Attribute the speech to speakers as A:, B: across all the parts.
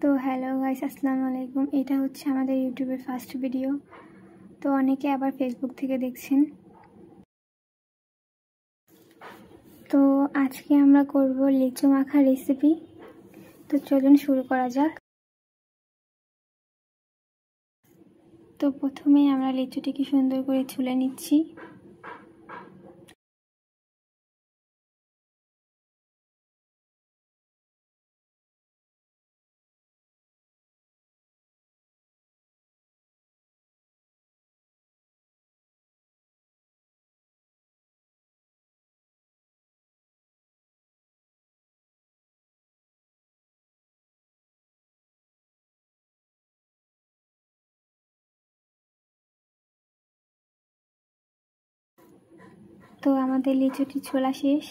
A: তো hello guys, আসসালামু আলাইকুম। এটা হচ্ছে আমাদের ইউটিউবের ফার্স্ট ভিডিও। তো অনেকে আবার ফেসবুক থেকে দেখছেন। তো আজকে আমরা করব লিচু মাখা রেসিপি। তো চলুন শুরু করা যাক। তো প্রথমেই আমরা লিচুটিকে সুন্দর করে ছুলে নিচ্ছি। তো আমাদের লিচুটি ছোলা শেষ।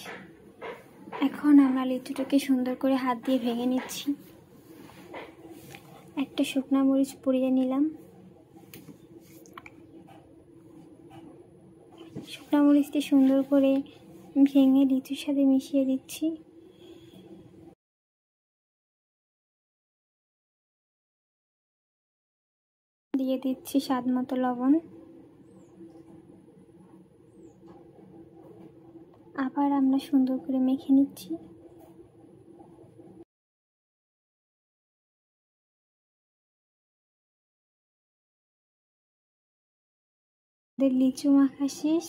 A: এখন আমরা লিচুটাকে সুন্দর করে হাত দিয়ে ভেঙে নিচ্ছি। একটা শুকনো মরিচ পুড়িয়ে নিলাম। শুকনো মরিচটি সুন্দর করে ভেঙে লিচুর সাথে মিশিয়ে দিচ্ছি। দিয়ে দিচ্ছি স্বাদ মতো লবণ। আবার আমরা সুন্দর করে মেখে নিচ্ছি। লিচু মাখা শেষ।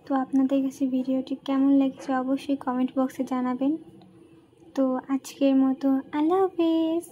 A: তো আপনাদের কাছে ভিডিওটি কেমন লেগেছে অবশ্যই কমেন্ট বক্সে জানাবেন। তো আজকের মতো আল্লাহ হাফেজ।